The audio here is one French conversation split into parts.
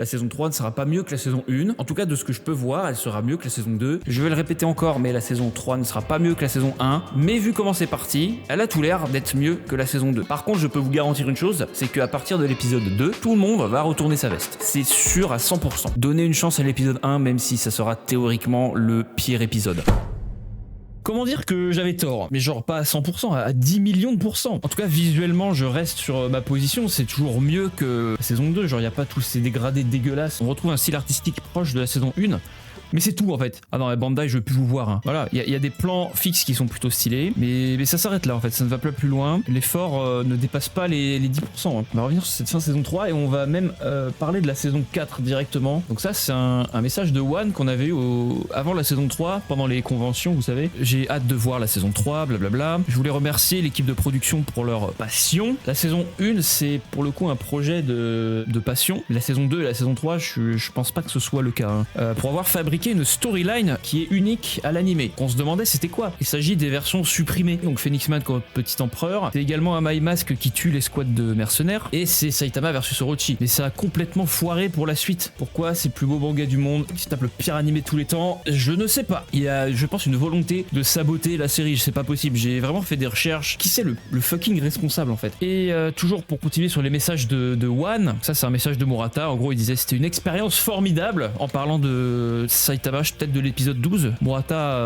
La saison 3 ne sera pas mieux que la saison 1. En tout cas, de ce que je peux voir, elle sera mieux que la saison 2. Je vais le répéter encore, mais la saison 3 ne sera pas mieux que la saison 1. Mais vu comment c'est parti, elle a tout l'air d'être mieux que la saison 2. Par contre, je peux vous garantir une chose, c'est qu'à partir de l'épisode 2, tout le monde va retourner sa veste. C'est sûr à 100%. Donnez une chance à l'épisode 1, même si ça sera théoriquement le pire épisode. Comment dire que j'avais tort? Mais genre pas à 100%, à 10 millions de pourcents. En tout cas, visuellement, je reste sur ma position. C'est toujours mieux que la saison 2. Genre, il n'y a pas tous ces dégradés dégueulasses. On retrouve un style artistique proche de la saison 1. Mais c'est tout en fait. Ah non, Bandai, je veux plus vous voir. Hein. Voilà, il y a des plans fixes qui sont plutôt stylés, mais ça s'arrête là en fait. Ça ne va pas plus loin. L'effort ne dépasse pas les 10%. Hein. On va revenir sur cette fin de saison 3 et on va même parler de la saison 4 directement. Donc ça, c'est un message de One qu'on avait eu avant la saison 3, pendant les conventions, vous savez. J'ai hâte de voir la saison 3, blablabla. Je voulais remercier l'équipe de production pour leur passion. La saison 1, c'est pour le coup un projet de passion. La saison 2 et la saison 3, je pense pas que ce soit le cas. Hein. Pour avoir fabriqué une storyline qui est unique à l'animé. On se demandait c'était quoi. Il s'agit des versions supprimées. Donc Phoenix Man comme petit empereur, c'est également un My Mask qui tue les squads de mercenaires, et c'est Saitama versus Orochi. Mais ça a complètement foiré pour la suite. Pourquoi ces plus beaux manga du monde qui se tapent le pire animé de tous les temps? Je ne sais pas. Il y a, je pense, une volonté de saboter la série. C'est pas possible. J'ai vraiment fait des recherches. Qui c'est le fucking responsable en fait? Et toujours pour continuer sur les messages de One, ça c'est un message de Murata. En gros, il disait c'était une expérience formidable en parlant de Saitama, peut-être de l'épisode 12. Murata,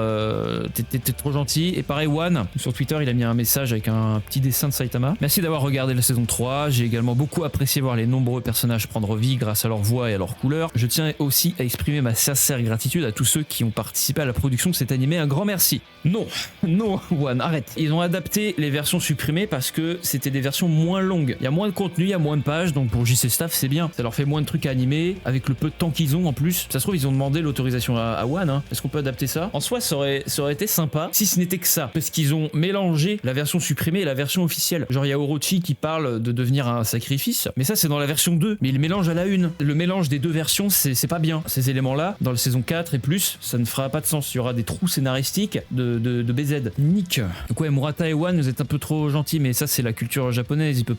t'étais trop gentil. Et pareil, One, sur Twitter, il a mis un message avec un petit dessin de Saitama. Merci d'avoir regardé la saison 3. J'ai également beaucoup apprécié voir les nombreux personnages prendre vie grâce à leur voix et à leur couleur. Je tiens aussi à exprimer ma sincère gratitude à tous ceux qui ont participé à la production de cet animé. Un grand merci. Non, non, One, arrête. Ils ont adapté les versions supprimées parce que c'était des versions moins longues. Il y a moins de contenu, il y a moins de pages, donc pour JC Staff, c'est bien. Ça leur fait moins de trucs à animer, avec le peu de temps qu'ils ont en plus. Ça se trouve, ils ont demandé l'autorisation à One. Hein. Est-ce qu'on peut adapter ça? En soi, ça aurait été sympa si ce n'était que ça. Parce qu'ils ont mélangé la version supprimée et la version officielle. Genre, il y a Orochi qui parle de devenir un sacrifice, mais ça, c'est dans la version 2. Mais ils mélangent à la une. Le mélange des deux versions, c'est pas bien. Ces éléments-là, dans la saison 4 et plus, ça ne fera pas de sens. Il y aura des trous scénaristiques de BZ. Nick. Donc ouais, Murata et One, vous êtes un peu trop gentils, mais ça, c'est la culture japonaise. Ils peuvent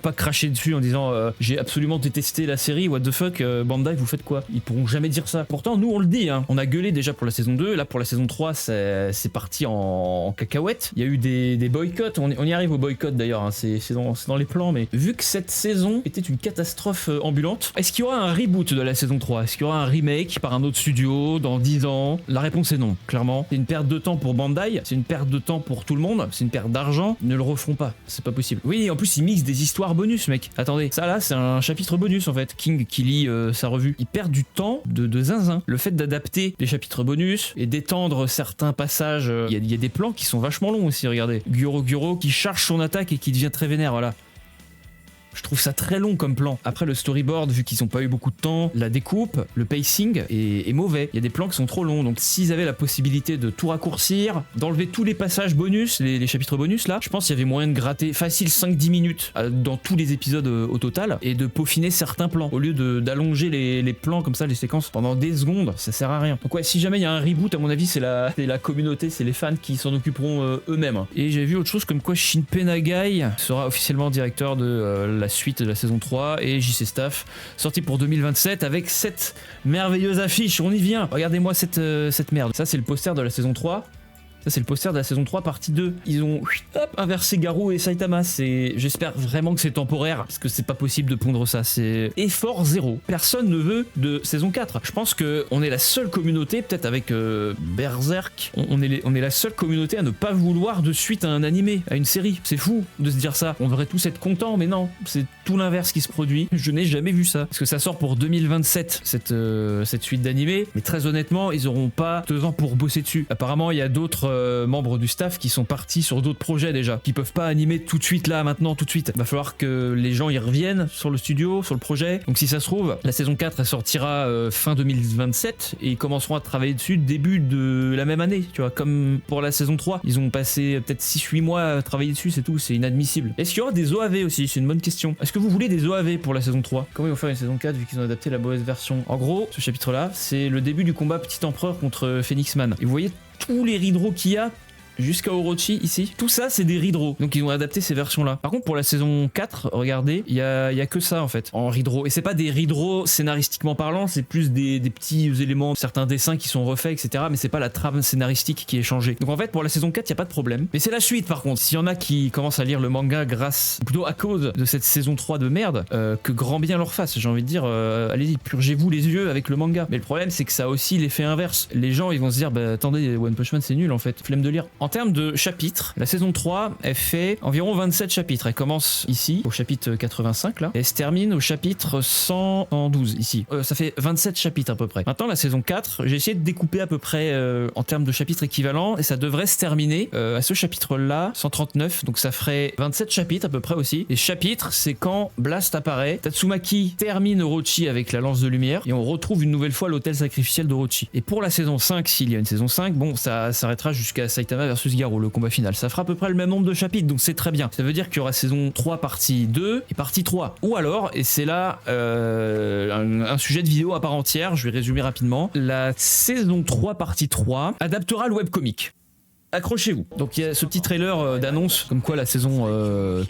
pas cracher dessus en disant j'ai absolument détesté la série, what the fuck, Bandai, vous faites quoi? Ils pourront jamais dire ça. Pourtant, nous, on le dit, hein. On a gueulé déjà pour la saison 2, là pour la saison 3, c'est parti en cacahuète. Il y a eu des boycotts, on y arrive au boycott d'ailleurs, hein. C'est dans les plans, mais vu que cette saison était une catastrophe ambulante, est-ce qu'il y aura un reboot de la saison 3? Est-ce qu'il y aura un remake par un autre studio dans 10 ans? La réponse est non, clairement. C'est une perte de temps pour Bandai, c'est une perte de temps pour tout le monde, c'est une perte d'argent, ils ne le referont pas, c'est pas possible. Oui, en plus ils mixent des histoires bonus, mec. Attendez, ça là c'est un chapitre bonus en fait, King qui lit sa revue. Ils perdent du temps de zinzin. Le fait d'adapter les chapitres bonus et d'étendre certains passages, il y a des plans qui sont vachement longs aussi, regardez. Gyoro qui charge son attaque et qui devient très vénère, voilà. Je trouve ça très long comme plan. Après, le storyboard, vu qu'ils n'ont pas eu beaucoup de temps, la découpe, le pacing est mauvais. Il y a des plans qui sont trop longs. Donc, s'ils avaient la possibilité de tout raccourcir, d'enlever tous les passages bonus, les chapitres bonus là, je pense qu'il y avait moyen de gratter facile 5-10 minutes dans tous les épisodes au total et de peaufiner certains plans. Au lieu d'allonger les plans comme ça, les séquences pendant des secondes, ça sert à rien. Donc, ouais, si jamais il y a un reboot, à mon avis, c'est la communauté, c'est les fans qui s'en occuperont eux-mêmes. Et j'ai vu autre chose comme quoi Shinpei Nagai sera officiellement directeur de la suite de la saison 3 et JC Staff sorti pour 2027 avec cette merveilleuse affiche. On y vient. Regardez-moi cette merde. Ça, c'est le poster de la saison 3. Ça, c'est le poster de la saison 3 partie 2. Ils ont inversé Garou et Saitama. J'espère vraiment que c'est temporaire parce que c'est pas possible de pondre ça. C'est effort zéro. Personne ne veut de saison 4. Je pense qu'on est la seule communauté, peut-être avec Berserk, on est la seule communauté à ne pas vouloir de suite à un animé, à une série. C'est fou de se dire ça. On devrait tous être contents, mais non. C'est tout l'inverse qui se produit. Je n'ai jamais vu ça. Parce que ça sort pour 2027, cette suite d'animé. Mais très honnêtement, ils auront pas 2 ans pour bosser dessus. Apparemment, il y a d'autres membres du staff qui sont partis sur d'autres projets déjà, qui peuvent pas animer tout de suite là, maintenant, tout de suite. Il va falloir que les gens y reviennent sur le studio, sur le projet. Donc si ça se trouve, la saison 4 elle sortira fin 2027 et ils commenceront à travailler dessus début de la même année, tu vois, comme pour la saison 3. Ils ont passé peut-être 6-8 mois à travailler dessus, c'est tout, c'est inadmissible. Est-ce qu'il y aura des OAV aussi? C'est une bonne question. Est-ce que vous voulez des OAV pour la saison 3? Comment ils vont faire une saison 4 vu qu'ils ont adapté la mauvaise version? En gros, ce chapitre là, c'est le début du combat Petit Empereur contre Phoenix Man. Et vous voyez tous les rideaux qu'il y a, jusqu'à Orochi ici. Tout ça, c'est des redraws. Donc ils ont adapté ces versions-là. Par contre, pour la saison 4, regardez, il y a que ça en fait, en redraw. Et c'est pas des redraws scénaristiquement parlant, c'est plus des petits éléments, certains dessins qui sont refaits, etc. Mais c'est pas la trame scénaristique qui est changée. Donc en fait, pour la saison 4, il n'y a pas de problème. Mais c'est la suite par contre. S'il y en a qui commencent à lire le manga plutôt à cause de cette saison 3 de merde, que grand bien leur fasse. J'ai envie de dire, allez-y, purgez-vous les yeux avec le manga. Mais le problème, c'est que ça a aussi l'effet inverse. Les gens, ils vont se dire, bah attendez, One Punch Man, c'est nul en fait. Flemme de lire. En termes de chapitres, la saison 3, elle fait environ 27 chapitres. Elle commence ici, au chapitre 85 là, et elle se termine au chapitre 112 ici. Ça fait 27 chapitres à peu près. Maintenant, la saison 4, j'ai essayé de découper à peu près en termes de chapitres équivalents, et ça devrait se terminer à ce chapitre-là, 139, donc ça ferait 27 chapitres à peu près aussi. Les chapitres, c'est quand Blast apparaît, Tatsumaki termine Orochi avec la lance de lumière, et on retrouve une nouvelle fois l'hôtel sacrificiel d'Orochi. Et pour la saison 5, s'il y a une saison 5, bon, ça s'arrêtera jusqu'à Saitama versus Garou, le combat final. Ça fera à peu près le même nombre de chapitres, donc c'est très bien. Ça veut dire qu'il y aura saison 3 partie 2 et partie 3. Ou alors, et c'est là un sujet de vidéo à part entière, je vais résumer rapidement, la saison 3 partie 3 adaptera le webcomic. Accrochez-vous. Donc il y a ce petit trailer d'annonce comme quoi la saison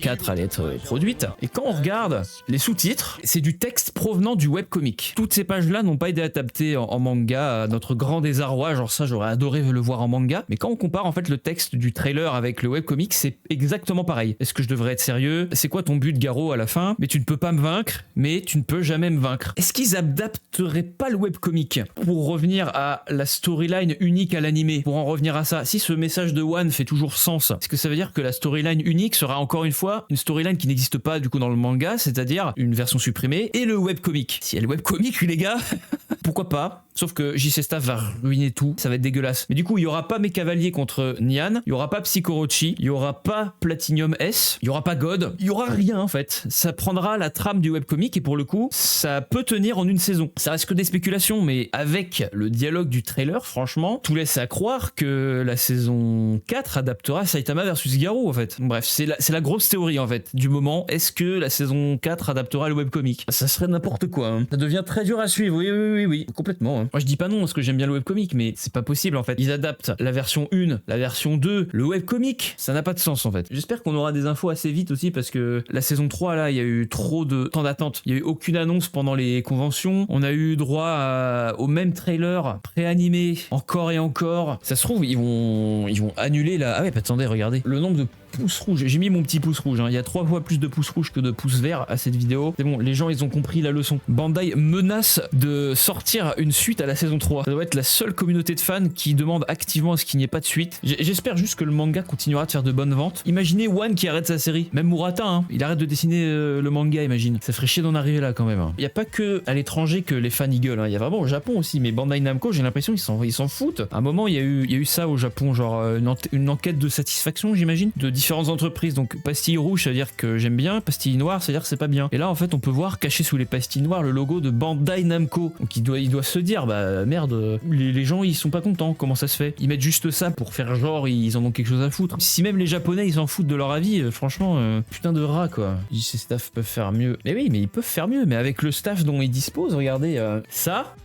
4 allait être produite. Et quand on regarde les sous-titres, c'est du texte provenant du webcomic. Toutes ces pages-là n'ont pas été adaptées en manga à notre grand désarroi. Genre ça, j'aurais adoré le voir en manga. Mais quand on compare en fait le texte du trailer avec le webcomic, c'est exactement pareil. Est-ce que je devrais être sérieux? C'est quoi ton but, Garo, à la fin? Mais tu ne peux pas me vaincre, mais tu ne peux jamais me vaincre. Est-ce qu'ils adapteraient pas le webcomic pour revenir à la storyline unique à l'animé? Pour en revenir à ça, si ce message de One fait toujours sens, est-ce que ça veut dire que la storyline unique sera encore une fois une storyline qui n'existe pas du coup dans le manga, c'est-à-dire une version supprimée, et le webcomic? Si il y a le webcomic, les gars, pourquoi pas? Sauf que JC Staff va ruiner tout, ça va être dégueulasse. Mais du coup, il y aura pas mes cavaliers contre Nyan, il y aura pas Psychorochi, il y aura pas Platinum S, il y aura pas God, il y aura rien en fait. Ça prendra la trame du webcomic et pour le coup, ça peut tenir en une saison. Ça reste que des spéculations, mais avec le dialogue du trailer, franchement, tout laisse à croire que la saison 4 adaptera Saitama versus Garou en fait. Bref, c'est la grosse théorie en fait du moment. Est-ce que la saison 4 adaptera le webcomic? Ça serait n'importe quoi. Hein. Ça devient très dur à suivre, oui, complètement. Hein. Moi je dis pas non parce que j'aime bien le webcomic, mais c'est pas possible en fait. Ils adaptent la version 1, la version 2, le webcomic, ça n'a pas de sens en fait. J'espère qu'on aura des infos assez vite aussi parce que la saison 3 là, il y a eu trop de temps d'attente. Il y a eu aucune annonce pendant les conventions. On a eu droit au même trailer pré-animé encore et encore. Ça se trouve, ils vont annuler la... Ah ouais, attendez, regardez. Le nombre de pouces rouges. J'ai mis mon petit pouce rouge. Hein. Il y a 3 fois plus de pouces rouges que de pouces verts à cette vidéo. C'est bon, les gens, ils ont compris la leçon. Bandai menace de sortir une suite à la saison 3. Ça doit être la seule communauté de fans qui demande activement à ce qu'il n'y ait pas de suite. J'espère juste que le manga continuera de faire de bonnes ventes. Imaginez One qui arrête sa série. Même Murata, hein. Il arrête de dessiner le manga, imagine. Ça ferait chier d'en arriver là quand même. Hein. Il n'y a pas que à l'étranger que les fans y gueulent. Hein. Il y a vraiment au Japon aussi. Mais Bandai Namco, j'ai l'impression qu'ils s'en foutent. À un moment, il y a eu ça au Japon. Genre une enquête de satisfaction, j'imagine, de différentes entreprises. Donc pastille rouge, ça veut dire que j'aime bien. Pastille noire, ça veut dire que c'est pas bien. Et là, en fait, on peut voir caché sous les pastilles noires le logo de Bandai Namco. Donc ils doivent se dire, bah merde, les gens ils sont pas contents. Comment ça se fait? Ils mettent juste ça pour faire genre ils en ont quelque chose à foutre. Si même les Japonais ils s'en foutent de leur avis, franchement, putain de rat quoi. Ces staffs peuvent faire mieux. Mais oui, mais ils peuvent faire mieux. Mais avec le staff dont ils disposent, regardez ça.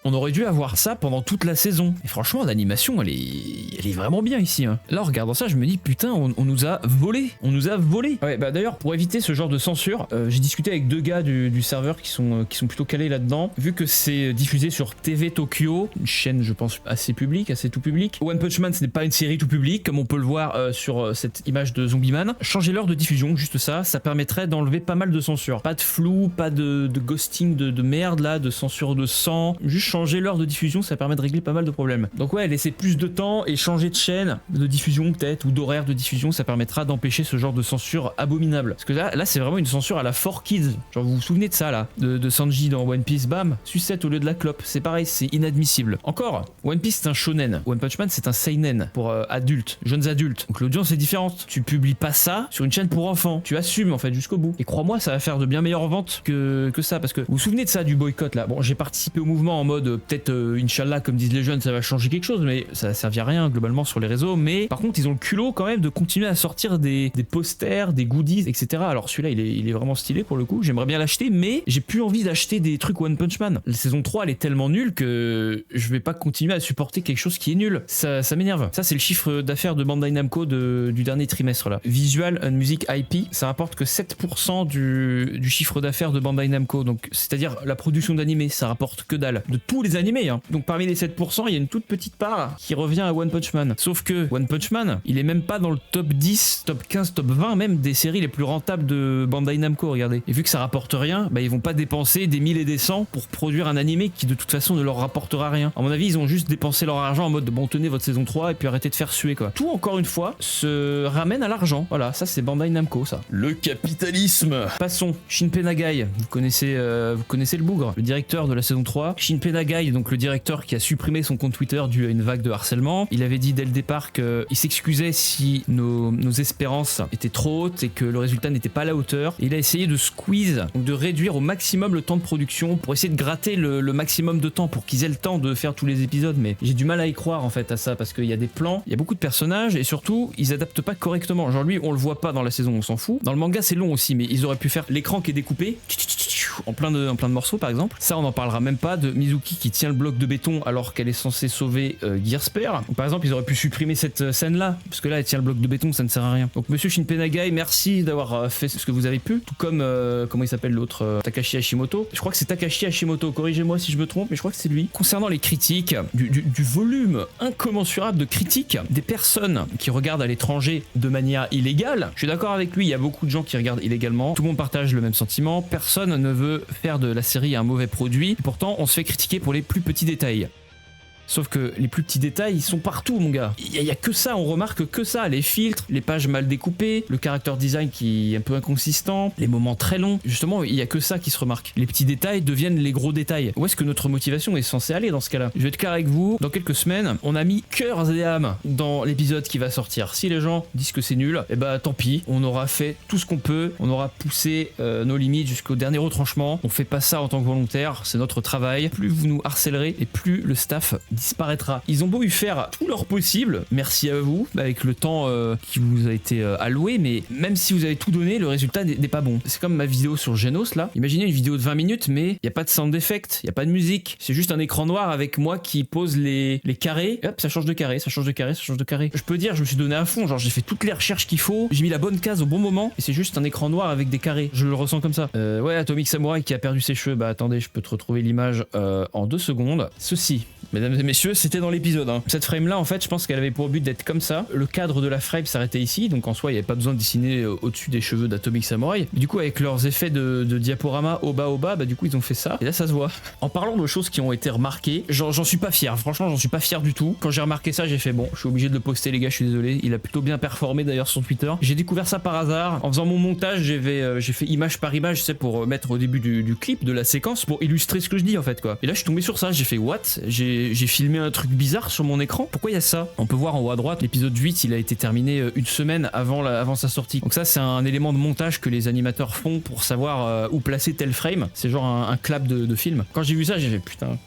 On aurait dû avoir ça pendant toute la saison. Et franchement, l'animation, elle est vraiment bien ici. Hein. Là, en regardant ça, je me dis, putain, on nous a volé. On nous a volé. Ouais, bah d'ailleurs, pour éviter ce genre de censure, j'ai discuté avec 2 gars du serveur qui sont plutôt calés là-dedans. Vu que c'est diffusé sur TV Tokyo, une chaîne, je pense, assez publique, assez tout public. One Punch Man, ce n'est pas une série tout public, comme on peut le voir sur cette image de Zombie Man. Changer l'heure de diffusion, juste ça permettrait d'enlever pas mal de censure. Pas de flou, pas de ghosting de merde, là, de censure de sang. Juste changer l'heure de diffusion, ça permet de régler pas mal de problèmes. Donc ouais, laisser plus de temps et changer de chaîne de diffusion peut-être, ou d'horaire de diffusion, ça permettra d'empêcher ce genre de censure abominable. Parce que là c'est vraiment une censure à la 4Kids. Genre vous vous souvenez de ça là, de Sanji dans One Piece, bam, sucette au lieu de la clope. C'est pareil, c'est inadmissible. Encore, One Piece c'est un shonen, One Punch Man c'est un seinen pour adultes, jeunes adultes. Donc l'audience est différente. Tu publies pas ça sur une chaîne pour enfants. Tu assumes en fait jusqu'au bout. Et crois-moi, ça va faire de bien meilleures ventes que ça. Parce que vous vous souvenez de ça, du boycott là? Bon, j'ai participé au mouvement en mode mode peut-être Inch'Allah comme disent les jeunes ça va changer quelque chose, mais ça a servi à rien globalement sur les réseaux. Mais par contre ils ont le culot quand même de continuer à sortir des posters, des goodies, etc. Alors celui-là il est vraiment stylé pour le coup, j'aimerais bien l'acheter, mais j'ai plus envie d'acheter des trucs One Punch Man. La saison 3 elle est tellement nulle que je vais pas continuer à supporter quelque chose qui est nul. Ça m'énerve. Ça c'est le chiffre d'affaires de Bandai Namco du dernier trimestre là. Visual and Music IP, ça rapporte que 7% du chiffre d'affaires de Bandai Namco, donc c'est-à-dire la production d'animés, ça rapporte que dalle. De tous les animés, hein. Donc parmi les 7%, il y a une toute petite part qui revient à One Punch Man. Sauf que One Punch Man, il est même pas dans le top 10, top 15, top 20 même des séries les plus rentables de Bandai Namco, regardez. Et vu que ça rapporte rien, bah ils vont pas dépenser des 1000 et des 100 pour produire un animé qui de toute façon ne leur rapportera rien. À mon avis, ils ont juste dépensé leur argent en mode bon tenez votre saison 3 et puis arrêtez de faire suer quoi. Tout encore une fois se ramène à l'argent. Voilà, ça c'est Bandai Namco ça. Le capitalisme. Passons, Shinpei Nagai, vous connaissez le bougre, le directeur de la saison 3. Shinpei Nagai, donc le directeur qui a supprimé son compte Twitter dû à une vague de harcèlement. Il avait dit dès le départ qu'il s'excusait si nos espérances étaient trop hautes et que le résultat n'était pas à la hauteur. Il a essayé de squeeze, donc de réduire au maximum le temps de production pour essayer de gratter le maximum de temps pour qu'ils aient le temps de faire tous les épisodes, mais j'ai du mal à y croire en fait à ça parce qu'il y a des plans, il y a beaucoup de personnages et surtout ils adaptent pas correctement. Genre lui on le voit pas dans la saison, on s'en fout. Dans le manga c'est long aussi, mais ils auraient pu faire l'écran qui est découpé en plein de morceaux par exemple. Ça on n'en parlera même pas de Mizuki qui tient le bloc de béton alors qu'elle est censée sauver Gearspear. Par exemple ils auraient pu supprimer cette scène là parce que là elle tient le bloc de béton, ça ne sert à rien. Donc monsieur Shinpei Nagai, merci d'avoir fait ce que vous avez pu, tout comme comment il s'appelle l'autre, Takashi Hashimoto. Je crois que c'est Takashi Hashimoto, corrigez-moi si je me trompe, mais je crois que c'est lui. Concernant les critiques, du volume incommensurable de critiques des personnes qui regardent à l'étranger de manière illégale, je suis d'accord avec lui, il y a beaucoup de gens qui regardent illégalement, tout le monde partage le même sentiment, personne ne veut faire de la série un mauvais produit, et pourtant on se fait critiquer pour les plus petits détails. Sauf que les plus petits détails, ils sont partout, mon gars. Il y a que ça, on remarque que ça. Les filtres, les pages mal découpées, le character design qui est un peu inconsistant, les moments très longs. Justement, il y a que ça qui se remarque. Les petits détails deviennent les gros détails. Où est-ce que notre motivation est censée aller dans ce cas-là? Je vais être clair avec vous. Dans quelques semaines, on a mis cœurs et âmes dans l'épisode qui va sortir. Si les gens disent que c'est nul, eh bah tant pis. On aura fait tout ce qu'on peut. On aura poussé nos limites jusqu'au dernier retranchement. On fait pas ça en tant que volontaire. C'est notre travail. Plus vous nous harcèlerez et plus le staff disparaîtra. Ils ont beau y faire tout leur possible, merci à vous, avec le temps qui vous a été alloué, mais même si vous avez tout donné, le résultat n'est pas bon. C'est comme ma vidéo sur Genos là. Imaginez une vidéo de 20 minutes, mais il n'y a pas de sound effect, il n'y a pas de musique. C'est juste un écran noir avec moi qui pose les carrés. Et hop, ça change de carré, ça change de carré, ça change de carré. Je peux dire, je me suis donné à fond, genre j'ai fait toutes les recherches qu'il faut, j'ai mis la bonne case au bon moment, et c'est juste un écran noir avec des carrés. Je le ressens comme ça. Ouais, Atomic Samurai qui a perdu ses cheveux. Bah attendez, je peux te retrouver l'image en 2 secondes. Ceci, mesdames et messieurs, c'était dans l'épisode. Hein. Cette frame là, en fait, je pense qu'elle avait pour but d'être comme ça. Le cadre de la frame s'arrêtait ici, donc en soi, il n'y avait pas besoin de dessiner au-dessus des cheveux d'Atomic Samurai. Mais du coup, avec leurs effets de diaporama au bas, bah du coup, ils ont fait ça. Et là, ça se voit. En parlant de choses qui ont été remarquées, j'en suis pas fier. Franchement, j'en suis pas fier du tout. Quand j'ai remarqué ça, j'ai fait bon, je suis obligé de le poster, les gars, je suis désolé. Il a plutôt bien performé d'ailleurs sur Twitter. J'ai découvert ça par hasard. En faisant mon montage, j'ai fait image par image, tu sais, pour mettre au début du clip, de la séquence, pour illustrer ce que je dis en fait, quoi. Et là, je suis tombé sur ça. J'ai fait what? J'ai filmé un truc bizarre sur mon écran. Pourquoi il y a ça? On peut voir en haut à droite, l'épisode 8, il a été terminé une semaine avant sa sortie. Donc ça, c'est un élément de montage que les animateurs font pour savoir où placer tel frame. C'est genre un clap de film. Quand j'ai vu ça, j'ai fait putain,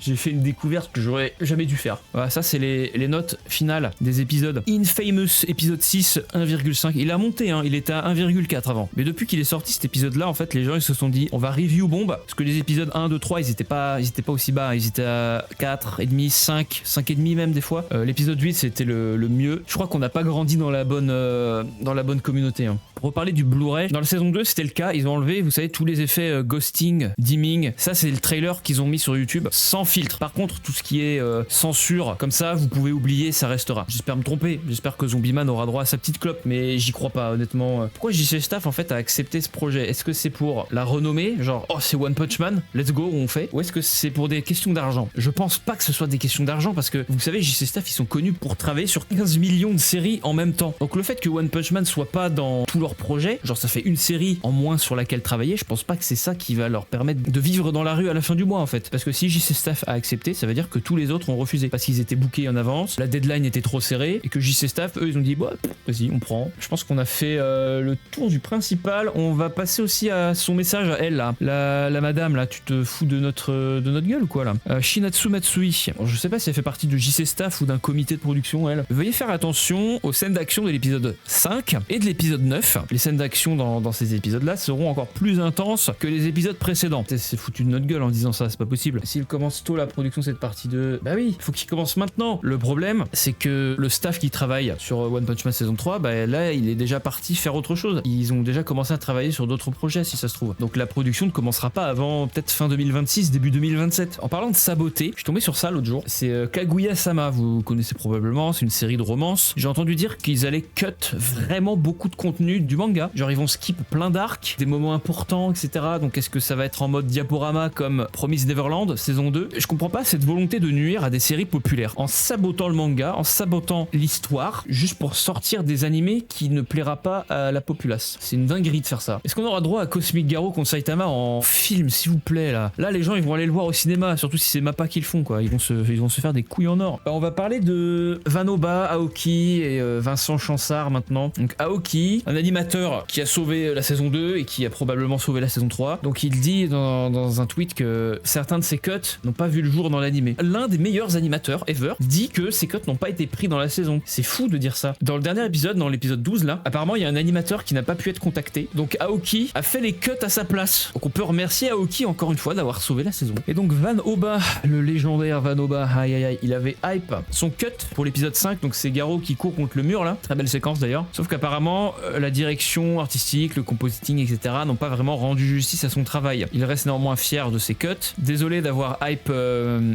j'ai fait une découverte que j'aurais jamais dû faire. Voilà, ça c'est les notes finales des épisodes. Infamous épisode 6, 1,5. Il a monté, hein, il était à 1,4 avant. Mais depuis qu'il est sorti cet épisode-là, en fait, les gens ils se sont dit, on va review bombe, parce que les épisodes 1, 2, 3, ils étaient pas aussi bas. Ils étaient à 4,5, 5,5 même des fois. L'épisode 8, c'était le mieux. Je crois qu'on n'a pas grandi dans la bonne communauté. Hein. Pour reparler du Blu-ray, dans la saison 2, c'était le cas. Ils ont enlevé, vous savez, tous les effets ghosting, dimming. Ça, c'est le trailer qu'ils ont mis sur YouTube sans filtre. Par contre, tout ce qui est censure, comme ça, vous pouvez oublier, ça restera. J'espère me tromper. J'espère que Zombieman aura droit à sa petite clope, mais j'y crois pas, honnêtement. Pourquoi JC Staff, en fait, a accepté ce projet? Est-ce que c'est pour la renommer? Genre, oh, c'est One Punch Man, let's go, on fait? Ou est-ce que c'est pour des questions d'argent? Je pense pas que ce soit des questions d'argent parce que, vous savez, JC Staff, ils sont connus pour travailler sur 15 millions de séries en même temps. Donc le fait que One Punch Man soit pas dans tout leur leur projet, genre ça fait une série en moins sur laquelle travailler, je pense pas que c'est ça qui va leur permettre de vivre dans la rue à la fin du mois en fait. Parce que si JC Staff a accepté, ça veut dire que tous les autres ont refusé parce qu'ils étaient bookés en avance, la deadline était trop serrée et que JC Staff, eux, ils ont dit bah vas-y, on prend. Je pense qu'on a fait le tour du principal. On va passer aussi à son message à elle là, la madame là, tu te fous de notre gueule ou quoi là. Shinatsu Matsui. Alors, je sais pas si elle fait partie de JC Staff ou d'un comité de production elle. Veuillez faire attention aux scènes d'action de l'épisode 5 et de l'épisode 9. Les scènes d'action dans ces épisodes là seront encore plus intenses que les épisodes précédents. C'est foutu de notre gueule en disant ça, c'est pas possible. S'il commence tôt la production cette partie 2, bah oui, il faut qu'il commence maintenant. Le problème, c'est que le staff qui travaille sur One Punch Man saison 3, bah là, il est déjà parti faire autre chose. Ils ont déjà commencé à travailler sur d'autres projets, si ça se trouve. Donc la production ne commencera pas avant peut-être fin 2026, début 2027. En parlant de saboter, je suis tombé sur ça l'autre jour. C'est Kaguya-sama, vous connaissez probablement, c'est une série de romances. J'ai entendu dire qu'ils allaient cut vraiment beaucoup de contenu du manga. Genre ils vont skip plein d'arcs, des moments importants, etc. Donc est-ce que ça va être en mode diaporama comme Promised Neverland, saison 2? Je comprends pas cette volonté de nuire à des séries populaires. En sabotant le manga, en sabotant l'histoire, juste pour sortir des animés qui ne plaira pas à la populace. C'est une dinguerie de faire ça. Est-ce qu'on aura droit à Cosmic Garo contre Saitama en film, s'il vous plaît, là? Là, les gens, ils vont aller le voir au cinéma, surtout si c'est Mappa qui le font, quoi. Ils vont se faire des couilles en or. On va parler de Vanoba, Aoki et Vincent Chansard maintenant. Donc Aoki, un animateur qui a sauvé la saison 2 et qui a probablement sauvé la saison 3. Donc il dit dans un tweet que certains de ses cuts n'ont pas vu le jour dans l'animé. L'un des meilleurs animateurs ever dit que ces cuts n'ont pas été pris dans la saison. C'est fou de dire ça. Dans le dernier épisode, dans l'épisode 12 là, apparemment il y a un animateur qui n'a pas pu être contacté. Donc Aoki a fait les cuts à sa place. Donc on peut remercier Aoki encore une fois d'avoir sauvé la saison. Et donc Vanoba, le légendaire Vanoba, aïe aïe aïe, il avait hype son cut pour l'épisode 5. Donc c'est Garo qui court contre le mur là. Très belle séquence d'ailleurs. Sauf qu'apparemment la direction artistique, le compositing, etc. n'ont pas vraiment rendu justice à son travail. Il reste néanmoins fier de ses cuts. Désolé d'avoir hype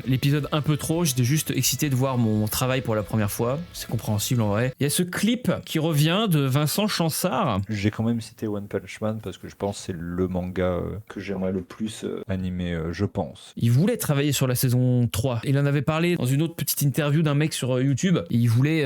l'épisode un peu trop. J'étais juste excité de voir mon travail pour la première fois. C'est compréhensible en vrai. Il y a ce clip qui revient de Vincent Chansard. J'ai quand même cité One Punch Man parce que je pense que c'est le manga que j'aimerais le plus animer, je pense. Il voulait travailler sur la saison 3. Il en avait parlé dans une autre petite interview d'un mec sur YouTube. Il voulait,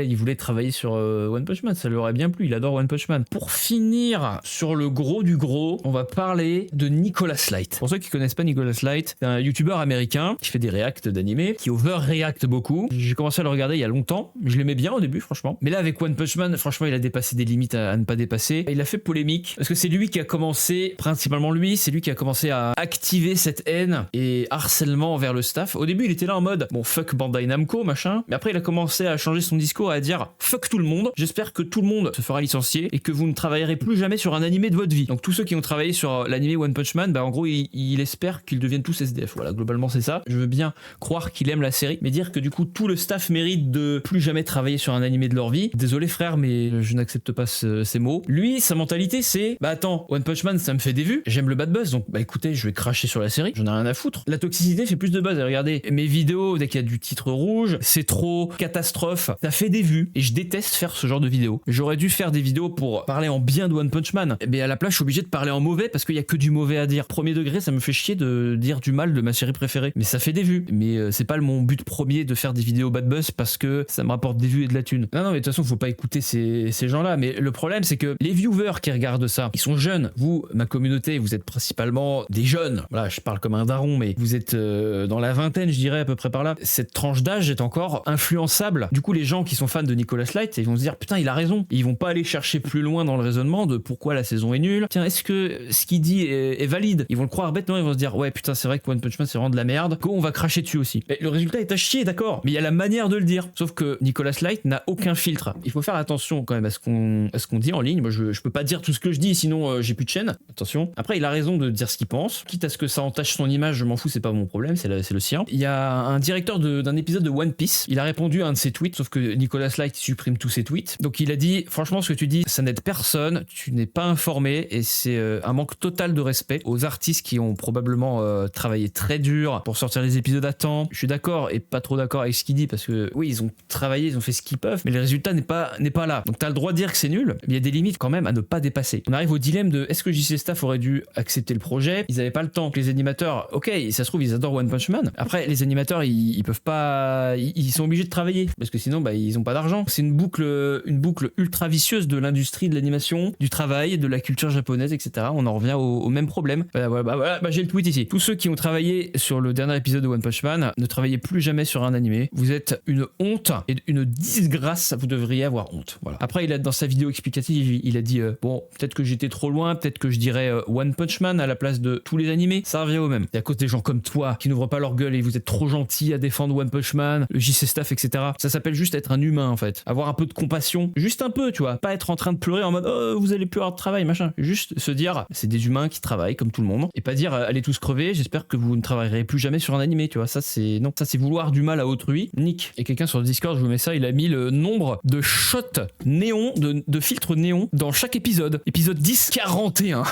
il voulait travailler sur One Punch Man. Ça lui aurait bien plu. Il adore One Punch Man. Pour finir sur le gros du gros, on va parler de Nicolas Light. Pour ceux qui connaissent pas Nicolas Light, c'est un youtubeur américain qui fait des reacts d'animé, qui over-react beaucoup. J'ai commencé à le regarder il y a longtemps. Je l'aimais bien au début, franchement. Mais là, avec One Punch Man, franchement, il a dépassé des limites à ne pas dépasser. Il a fait polémique parce que c'est lui qui a commencé, principalement lui, c'est lui qui a commencé à activer cette haine et harcèlement envers le staff. Au début, il était là en mode bon, fuck Bandai Namco, machin. Mais après, il a commencé à changer son discours, à dire fuck tout le monde. J'espère que tout le monde se fera licencier et que vous ne travaillerez plus jamais sur un animé de votre vie. Donc tous ceux qui ont travaillé sur l'animé One Punch Man, bah en gros, il espère qu'ils deviennent tous SDF. Voilà, globalement, c'est ça. Je veux bien croire qu'il aime la série, mais dire que du coup, tout le staff mérite de plus jamais travailler sur un animé de leur vie. Désolé frère, mais je n'accepte pas ces mots. Lui, sa mentalité, c'est bah attends, One Punch Man, ça me fait des vues. J'aime le bad buzz, donc bah écoutez, je vais cracher sur la série. J'en ai rien à foutre. La toxicité fait plus de buzz. Regardez mes vidéos, dès qu'il y a du titre rouge, c'est trop catastrophe. Ça fait des vues et je déteste faire ce genre de vidéos. J'aurais dû faire des vidéos pour parler en bien de One Punch Man, mais à la place, je suis obligé de parler en mauvais parce qu'il y a que du mauvais à dire. Premier degré, ça me fait chier de dire du mal de ma série préférée. Mais ça fait des vues. Mais c'est pas mon but premier de faire des vidéos bad buzz parce que ça me rapporte des vues et de la thune. Non, mais de toute façon, faut pas écouter ces gens-là. Mais le problème, c'est que les viewers qui regardent ça, ils sont jeunes. Vous, ma communauté, vous êtes principalement des jeunes. Voilà, je parle comme un daron, mais vous êtes dans la vingtaine, je dirais, à peu près par là. Cette tranche d'âge est encore influençable. Du coup, les gens qui sont fans de Nicolas Light, ils vont se dire, putain, il a raison. Et ils vont pas aller chercher plus loin dans le raisonnement de pourquoi la saison est nulle. Tiens, est-ce que ce qu'il dit est valide? Ils vont le croire bêtement, ils vont se dire, ouais, putain, c'est vrai que One Punch Man, c'est vraiment de la merde. Go, on va cracher dessus aussi. Et le résultat est à chier, d'accord. Mais il y a la manière de le dire. Sauf que Nicolas Light n'a aucun filtre. Il faut faire attention quand même à ce qu'on dit en ligne. Moi, je peux pas dire tout ce que je dis, sinon j'ai plus de chaîne. Attention. Après, il a raison de dire ce qu'il pense. Quitte à ce que ça entache son image, je m'en fous, c'est pas mon problème, c'est le sien. Il y a un directeur d'un épisode de One Piece. Il a répondu à un de ses tweets, sauf que Nicolas Light supprime tous ses tweets. Donc il a dit, franchement, ce que tu dis, ça n'aide personne. Tu n'es pas informé et c'est un manque total de respect aux artistes qui ont probablement travaillé très dur pour sortir les épisodes à temps. Je suis d'accord et pas trop d'accord avec ce qu'il dit parce que oui, ils ont travaillé, ils ont fait ce qu'ils peuvent, mais le résultat n'est pas là. Donc t'as le droit de dire que c'est nul, mais il y a des limites quand même à ne pas dépasser. On arrive au dilemme de est-ce que JC Staff aurait dû accepter le projet? Ils avaient pas le temps. Les animateurs, ok, ça se trouve ils adorent One Punch Man. Après les animateurs ils peuvent pas, ils sont obligés de travailler parce que sinon bah ils ont pas d'argent. C'est une boucle ultra vicieuse de l'industrie l'industrie de l'animation, du travail, de la culture japonaise, etc. On en revient au même problème. Voilà, j'ai le tweet ici. Tous ceux qui ont travaillé sur le dernier épisode de One Punch Man, ne travaillez plus jamais sur un animé. Vous êtes une honte et une disgrâce. Vous devriez avoir honte. Voilà. Après, dans sa vidéo explicative, il a dit bon, peut-être que j'étais trop loin, peut-être que je dirais One Punch Man à la place de tous les animés. Ça revient au même. Et à cause des gens comme toi qui n'ouvrent pas leur gueule et vous êtes trop gentils à défendre One Punch Man, le JC Staff, etc. Ça s'appelle juste être un humain en fait. Avoir un peu de compassion, juste un peu, tu vois. Pas être en train de pleurer en mode oh, vous allez plus avoir de travail, machin. Juste se dire c'est des humains qui travaillent comme tout le monde et pas dire allez tous crever, j'espère que vous ne travaillerez plus jamais sur un animé, tu vois. Ça c'est non, ça c'est vouloir du mal à autrui. Nick. Et quelqu'un sur le Discord, je vous mets ça, il a mis le nombre de shots néon, de filtres néon dans chaque épisode. Épisode 10, 41.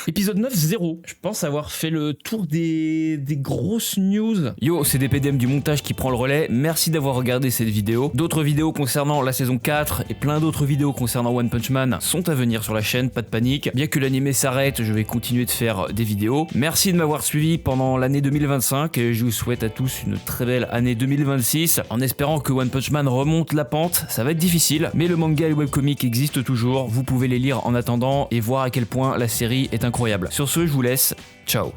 Épisode 9, 0. Je pense avoir fait le tour des grosses news. Yo, c'est DPDM du montage qui prend le relais. Merci d'avoir regardé cette vidéo. D'autres vidéos concernant la saison 4 et plein d'autres vidéos concernant One Punch Man sont à venir sur la chaîne, pas de panique. Bien que l'animé s'arrête, je vais continuer de faire des vidéos. Merci de m'avoir suivi pendant l'année 2025 et je vous souhaite à tous une très belle année 2026 en espérant que One Punch Man remonte la pente. Ça va être difficile, mais le manga et le webcomic existent toujours. Vous pouvez les lire en attendant et voir à quel point la série est incroyable. Sur ce, je vous laisse. Ciao.